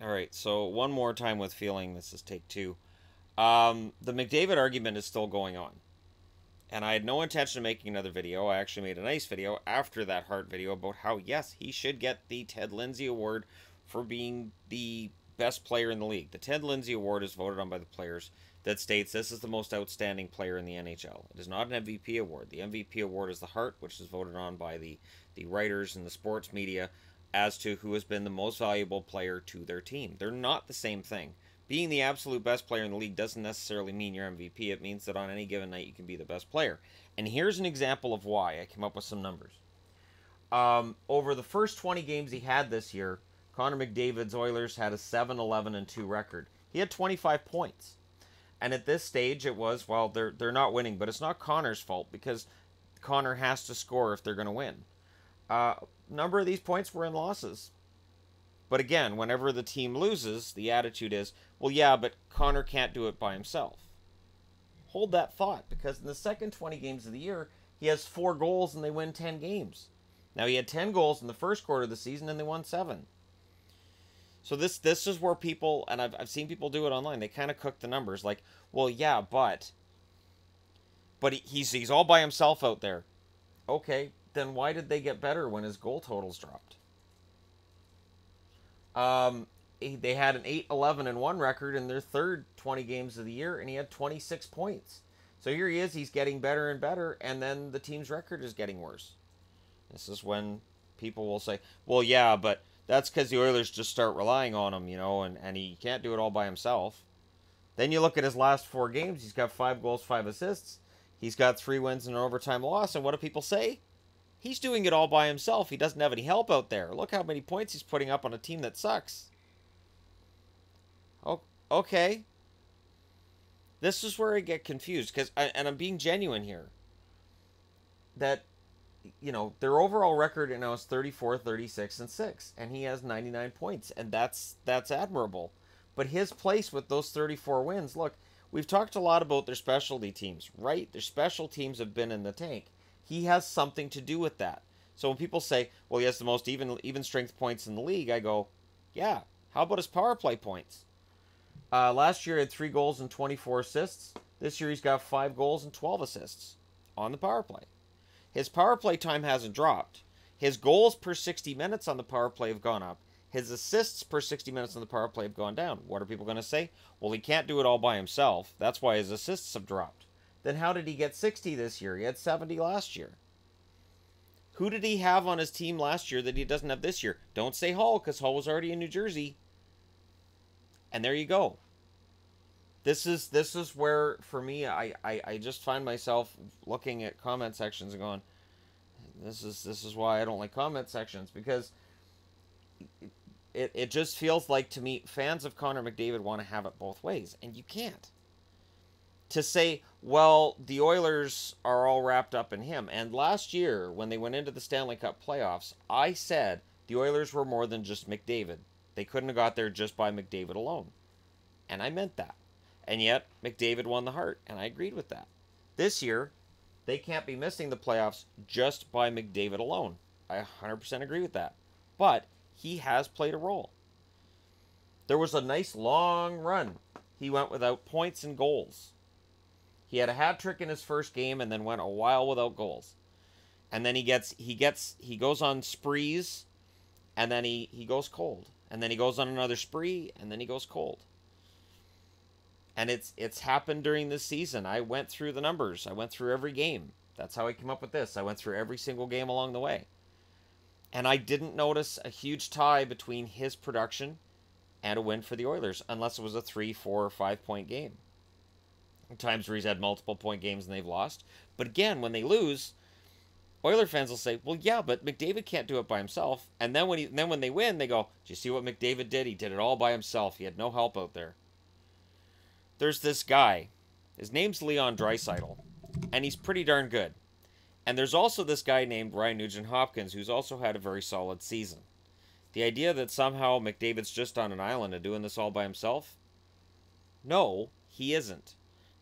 All right, so one more time with feeling. This is take two. The McDavid argument is still going on. And I had no intention of making another video. I actually made a nice video after that Hart video about how, yes, he should get the Ted Lindsay Award for being the best player in the league. The Ted Lindsay Award is voted on by the players that states this is the most outstanding player in the NHL. It is not an MVP award. The MVP award is the Hart, which is voted on by the writers and the sports media as to who has been the most valuable player to their team. They're not the same thing. Being the absolute best player in the league doesn't necessarily mean you're MVP. It means that on any given night you can be the best player. And here's an example of why. I came up with some numbers. Over the first 20 games he had this year, Connor McDavid's Oilers had a 7-11-2 record. He had 25 points. And at this stage it was, well, they're not winning, but it's not Connor's fault because Connor has to score if they're going to win. Number of these points were in losses. But again, whenever the team loses, the attitude is, well, yeah, but Connor can't do it by himself. Hold that thought, because in the second 20 games of the year, he has 4 goals and they win 10 games. Now, he had 10 goals in the first quarter of the season and they won 7. So this is where people, and I've seen people do it online, they kind of cook the numbers like, well, yeah, but he's all by himself out there. Okay, then why did they get better when his goal totals dropped? They had an 8-11-1 record in their third 20 games of the year, and he had 26 points. So here he is, he's getting better and better, and then the team's record is getting worse. This is when people will say, well, yeah, but that's because the Oilers just start relying on him, and he can't do it all by himself. Then you look at his last 4 games, he's got 5 goals, 5 assists. He's got 3 wins and an overtime loss, and what do people say? He's doing it all by himself. He doesn't have any help out there. Look how many points he's putting up on a team that sucks. Oh, okay. This is where I get confused, and I'm being genuine here. That, their overall record now is 34, 36, and 6, and he has 99 points, and that's admirable. But his place with those 34 wins, look, we've talked a lot about their specialty teams, right? Their special teams have been in the tank. He has something to do with that. So when people say, well, he has the most even strength points in the league, I go, yeah, how about his power play points? Last year he had 3 goals and 24 assists. This year he's got 5 goals and 12 assists on the power play. His power play time hasn't dropped. His goals per 60 minutes on the power play have gone up. His assists per 60 minutes on the power play have gone down. What are people going to say? Well, he can't do it all by himself. That's why his assists have dropped. Then how did he get 60 this year? He had 70 last year. Who did he have on his team last year that he doesn't have this year? Don't say Hull, because Hull was already in New Jersey. And there you go. This is where, for me, I just find myself looking at comment sections and going, this is why I don't like comment sections, because it just feels like, to me, fans of Connor McDavid want to have it both ways, and you can't. To say, well, the Oilers are all wrapped up in him. And last year, when they went into the Stanley Cup playoffs, I said the Oilers were more than just McDavid. They couldn't have got there just by McDavid alone. And I meant that. And yet, McDavid won the Hart, and I agreed with that. This year, they can't be missing the playoffs just by McDavid alone. I 100% agree with that. But he has played a role. There was a nice long run. He went without points and goals. He had a hat trick in his first game and then went a while without goals. And then he goes on sprees, and then he goes cold. And then he goes on another spree, and then he goes cold. And it's happened during this season. I went through the numbers. I went through every game. That's how I came up with this. I went through every single game along the way. And I didn't notice a huge tie between his production and a win for the Oilers, unless it was a 3, 4, or 5 point game. Times where he's had multiple point games and they've lost. But again, when they lose, Oiler fans will say, well, yeah, but McDavid can't do it by himself. And then when they win, they go, do you see what McDavid did? He did it all by himself. He had no help out there. There's this guy. His name's Leon Draisaitl, and he's pretty darn good. And there's also this guy named Ryan Nugent-Hopkins, who's also had a very solid season. The idea that somehow McDavid's just on an island and doing this all by himself? No, he isn't.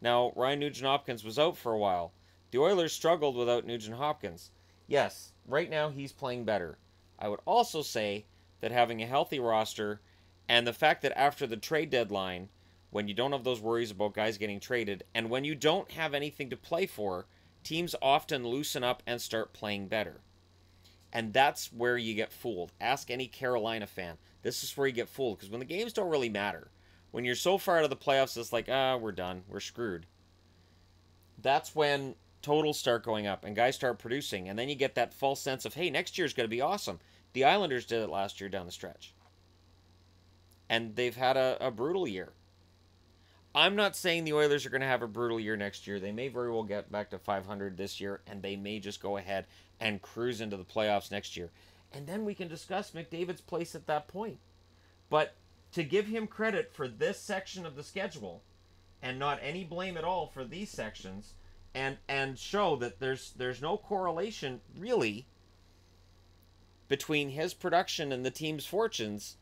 Now, Ryan Nugent-Hopkins was out for a while. The Oilers struggled without Nugent-Hopkins. Yes, right now he's playing better. I would also say that having a healthy roster And the fact that after the trade deadline, when you don't have those worries about guys getting traded, and when you don't have anything to play for, teams often loosen up and start playing better. And that's where you get fooled. Ask any Carolina fan. This is where you get fooled, because when the games don't really matter, when you're so far out of the playoffs, it's like, we're done. We're screwed. That's when totals start going up and guys start producing, and then you get that false sense of, hey, next year's going to be awesome. The Islanders did it last year down the stretch. And they've had a brutal year. I'm not saying the Oilers are going to have a brutal year next year. They may very well get back to 500 this year, and they may just go ahead and cruise into the playoffs next year. And then we can discuss McDavid's place at that point. But to give him credit for this section of the schedule, and not any blame at all for these sections, and show that there's no correlation, really, between his production and the team's fortunes,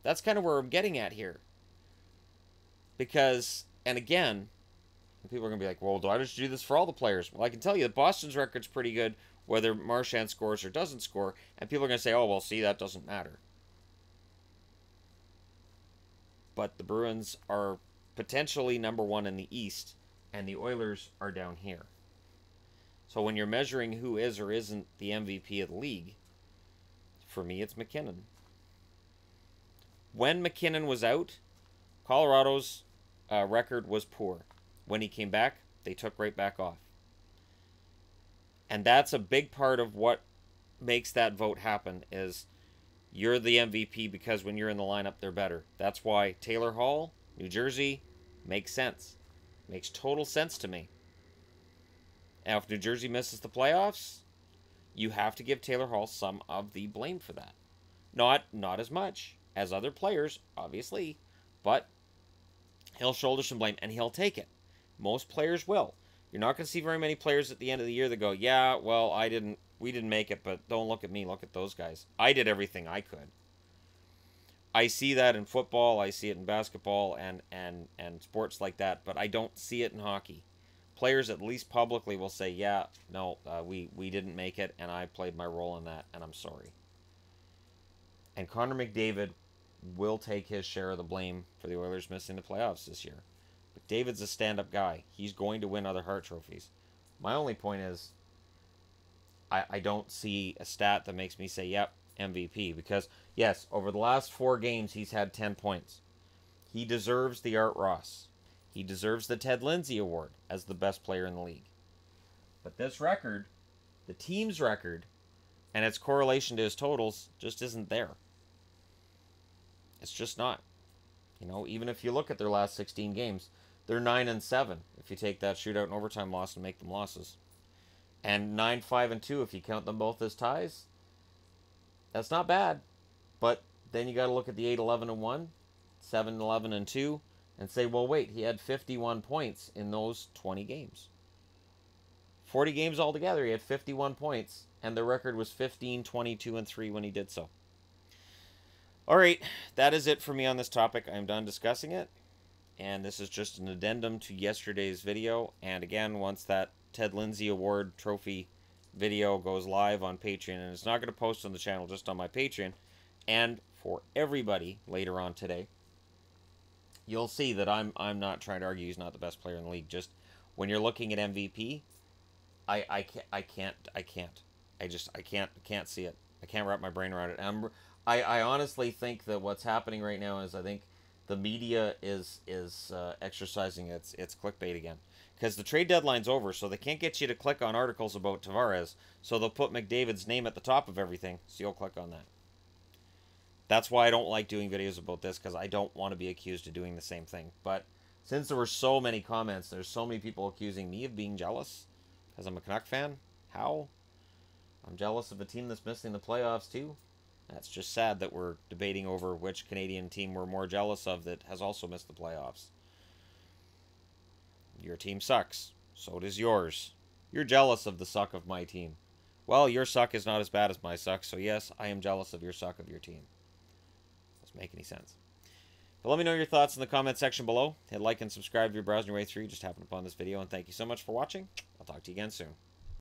that's kind of where I'm getting at here. Because, and again, people are going to be like, well, why don't you do this for all the players? Well, I can tell you that Boston's record's pretty good, whether Marchand scores or doesn't score, and people are going to say, oh, well, see, that doesn't matter. But the Bruins are potentially number one in the East, and the Oilers are down here. So when you're measuring who is or isn't the MVP of the league, for me, it's McKinnon. When McKinnon was out, Colorado's record was poor. When he came back, they took right back off. And that's a big part of what makes that vote happen, is you're the MVP because when you're in the lineup, they're better. That's why Taylor Hall, New Jersey, makes sense. Makes total sense to me. And if New Jersey misses the playoffs, you have to give Taylor Hall some of the blame for that. Not as much as other players, obviously, but he'll shoulder some blame, and he'll take it. Most players will. You're not going to see very many players at the end of the year that go, yeah, well, we didn't make it, but don't look at me, look at those guys. I did everything I could. I see that in football, I see it in basketball and sports like that, but I don't see it in hockey. Players at least publicly will say, yeah, no, we didn't make it, and I played my role in that, and I'm sorry. And Connor McDavid will take his share of the blame for the Oilers missing the playoffs this year. McDavid's a stand-up guy. He's going to win other Hart trophies. My only point is, I don't see a stat that makes me say, yep, MVP. Because, yes, over the last 4 games, he's had 10 points. He deserves the Art Ross. He deserves the Ted Lindsay Award as the best player in the league. But this record, the team's record, and its correlation to his totals, just isn't there. It's just not. You know, even if you look at their last 16 games, they're 9-7 if you take that shootout and overtime loss and make them losses. And 9-5-2 if you count them both as ties. That's not bad. But then you got to look at the 8-11-1, 7-11-2, and say, well, wait, he had 51 points in those 20 games. 40 games altogether, he had 51 points, and the record was 15-22-3 when he did so. All right, that is it for me on this topic. I'm done discussing it, and this is just an addendum to yesterday's video. And again, once that Ted Lindsay Award trophy video goes live on Patreon, and it's not going to post on the channel, just on my Patreon, and for everybody later on today, you'll see that I'm not trying to argue he's not the best player in the league. Just when you're looking at MVP, I can't see it. I can't wrap my brain around it. And I honestly think that what's happening right now is I think the media is exercising its clickbait again. Because the trade deadline's over, so they can't get you to click on articles about Tavares. So they'll put McDavid's name at the top of everything, so you'll click on that. That's why I don't like doing videos about this, because I don't want to be accused of doing the same thing. But since there were so many comments, there's so many people accusing me of being jealous, because I'm a Canuck fan. How? I'm jealous of a team that's missing the playoffs too. That's just sad that we're debating over which Canadian team we're more jealous of that has also missed the playoffs. Your team sucks. So does yours. You're jealous of the suck of my team. Well, your suck is not as bad as my suck, so yes, I am jealous of your suck of your team. Doesn't make any sense. But let me know your thoughts in the comment section below. Hit like and subscribe if you're browsing your way through. You just happened upon this video, and thank you so much for watching. I'll talk to you again soon.